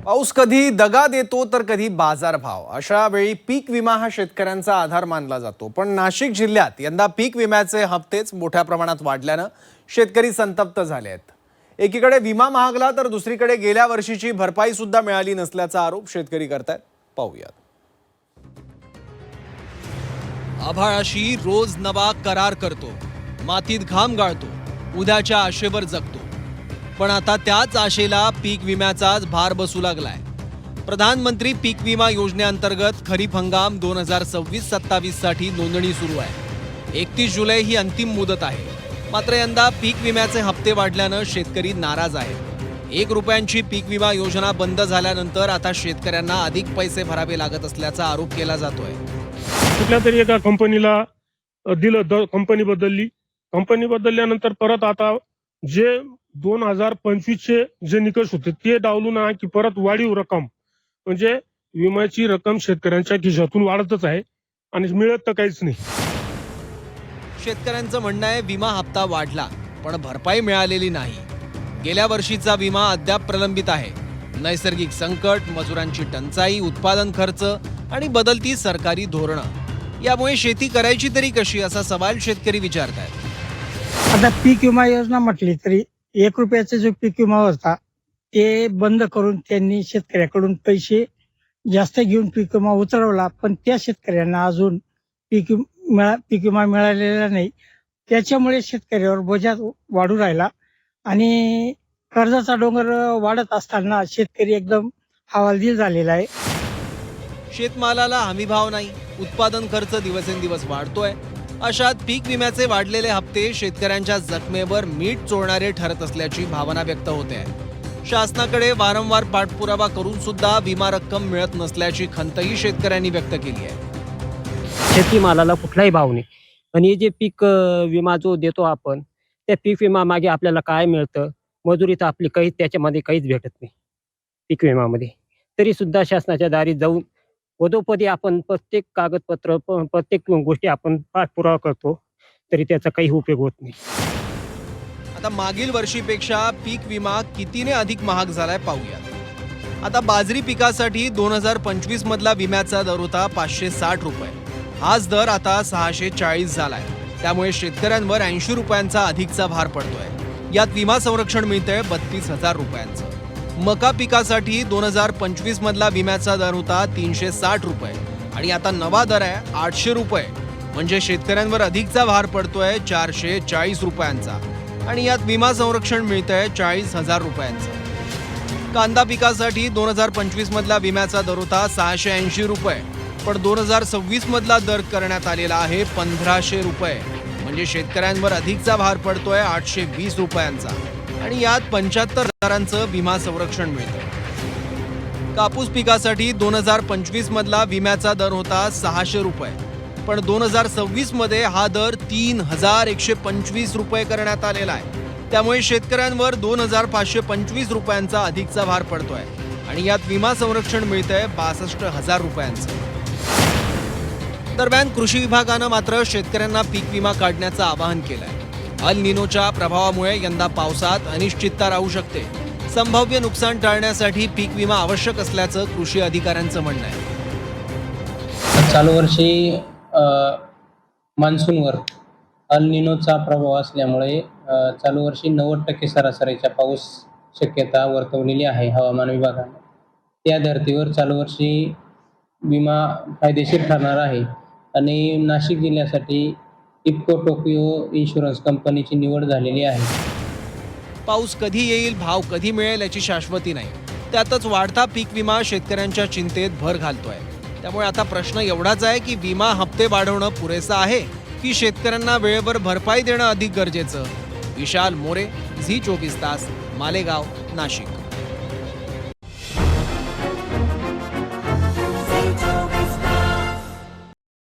पाऊस कधी दगा देतो तर कधी बाजारभाव। अशा वेळी पीक विमा हा शेतकऱ्यांचा आधार मानला जातो। पण नाशिक जिल्ह्यात यंदा पीक विम्याचे हप्तेच मोठ्या प्रमाणात वाढल्यानं शेतकरी संतप्त झाले आहेत। एकीकडे विमा महागला तर दुसरीकडे गेल्या वर्षीची भरपाई सुद्धा मिळाली नसल्याचा आरोप शेतकरी करतात। पाहूया। आभाळाशी रोज नवा करार करतो, मातीत घाम गाळतो, उद्याच्या आशेवर जगतो। पण आता त्याच आशेला पीक विम्याचाच भार बसू लागलाय। प्रधानमंत्री पीक विमा योजनेअंतर्गत खरीप हंगाम 2026-27 साठी नोंदणी सुरू आहे। 31 जुलै ही अंतिम मुदत आहे। मात्र यंदा पीक विम्याचे हप्ते वाढल्यानं शेतकरी नाराज आहेत। 1 रुपयांची पीक विमा योजना बंद झाल्यानंतर आता शेतकऱ्यांना अधिक पैसे भरावे लागत असल्याचा आरोप केला जातोय। कुठल्या तरी एका कंपनीला दिलं, कंपनी बदलल्यानंतर परत आता जे 2025 चे जे निकष होते ते डावलून आहे की परत वाढीव रक्कम, म्हणजे विम्याची रक्कम शेतकऱ्यांच्या खिशातून वाढतच आहे आणि मिळत तर काहीच नाही। शेतकऱ्यांचं म्हणणं आहे विमा हप्ता वाढला पण भरपाई मिळालेली नाही। गेल्या वर्षीचा विमा अद्याप प्रलंबित आहे। नैसर्गिक संकट, मजुरांची टंचाई, उत्पादन खर्च आणि बदलती सरकारी धोरणं यामुळे शेती करायची तरी कशी असा सवाल शेतकरी विचारतात। आता पीक विमा योजना म्हटली तरी 1 रुपयाचा जो पीक विमा होता ते बंद करून त्यांनी शेतकऱ्याकडून पैसे जास्त घेऊन पीक विमा उतरवला, पण त्या शेतकऱ्यांना अजून पीक विमा मिळालेला नाही। त्याच्यामुळे शेतकऱ्यावर बोजा वाढू राहिला आणि कर्जाचा डोंगर वाढत असताना शेतकरी एकदम हवालदिल झालेला आहे। शेतमालाला हमीभाव नाही, उत्पादन खर्च दिवसेंदिवस वाढतोय। अशात पीक विम्याचे वाढलेले हप्ते शेतकऱ्यांच्या जखमेवर मीठ चोळणारे ठरत असल्याची भावना व्यक्त होते। शासनाकडे वारंवार पाठपुरावा करून सुद्धा विमा रक्कम मिळत नसल्याची खंतही शेतकऱ्यांनी व्यक्त केली आहे। शेतीमालाला कुठलाही भाव नाही आणि जे पीक विमा जो देतो आपण, त्या पीक विमा मागे आपल्याला काय मिळतं? मजुरी तर आपली काही त्याच्यामध्ये काहीच भेटत नाही पीक विम्यामध्ये। तरी सुद्धा शासनाच्या दारी जाऊन पदोपदी आपण प्रत्येक कागदपत्र, प्रत्येक गोष्टी आपण पाठपुरावा करतो, तरी त्याचा काही उपयोग होत नाही। आता मागील वर्षीपेक्षा पीक विमा कितीने अधिक महाग झालाय पाहूया। आता बाजरी पिकासाठी 2025 मधला विम्याचा दर होता 560 रुपये। हाच दर आता 640 झालाय। त्यामुळे शेतकऱ्यांवर 80 रुपयांचा अधिकचा भार पडतोय। यात विमा संरक्षण मिळतंय 32,000 रुपयांचं। मका पिकासाठी 2025 मधला विम्याचा दर होता 360 रुपये आणि आता नवा दर आहे 800 रुपये। म्हणजे शेतकऱ्यांवर अधिकचा भार पडतोय 440 रुपयांचा आणि यात विमा संरक्षण मिळतंय 40,000 रुपयांचं। कांदा पिकासाठी 2025 मधला विम्याचा दर होता 680 रुपये, पण 2026 मधला दर करण्यात आलेला आहे 1500 रुपये। म्हणजे शेतकऱ्यांवर अधिकचा भार पडतोय 820 रुपयांचा आणि यात 75,000चं विमा संरक्षण मिळतं। कापूस पिकासाठी 2025 मधला विम्याचा दर होता 600 रुपये, पण 2026 मध्ये हा दर 3125 रुपये करण्यात आलेला आहे। त्यामुळे शेतकऱ्यांवर 2525 रुपयांचा अधिकचा भार पडतोय आणि यात विमा संरक्षण मिळतंय 62,000 रुपयांचं। दरम्यान कृषी विभागानं मात्र शेतकऱ्यांना पीक विमा काढण्याचं आवाहन केलंय। अल निनोच्या प्रभावामुळे यंदा पावसात अनिश्चितता राहू शकते। संभाव्य नुकसान टाळण्यासाठी पीक विमा आवश्यक असल्याचं कृषी अधिकाऱ्यांचं म्हणणं आहे। चालू वर्षी मान्सूनवर अल निनोचा प्रभाव असल्यामुळे चालू वर्षी 90% सरासरीचा पाऊस शक्यता वर्तवलेली आहे हवामान विभागाने। त्या धर्तीवर चालू वर्षी विमा फायदेशीर ठरणार आहे आणि नाशिक जिल्ह्यासाठी इफ्को टोकियो इन्शुरन्स कंपनीची निवड झालेली आहे। पाऊस कधी येईल, भाव कधी मिळेल याची शाश्वती नाही। त्यातच वाढता पीक विमा शेतकऱ्यांच्या चिंतेत भर घालतोय। त्यामुळे आता प्रश्न एवढाच आहे की विमा हप्ते वाढवणं पुरेसं आहे की शेतकऱ्यांना वेळेवर भरपाई देणं अधिक गरजेचं। विशाल मोरे, झी 24 तास, मालेगाव, नाशिक।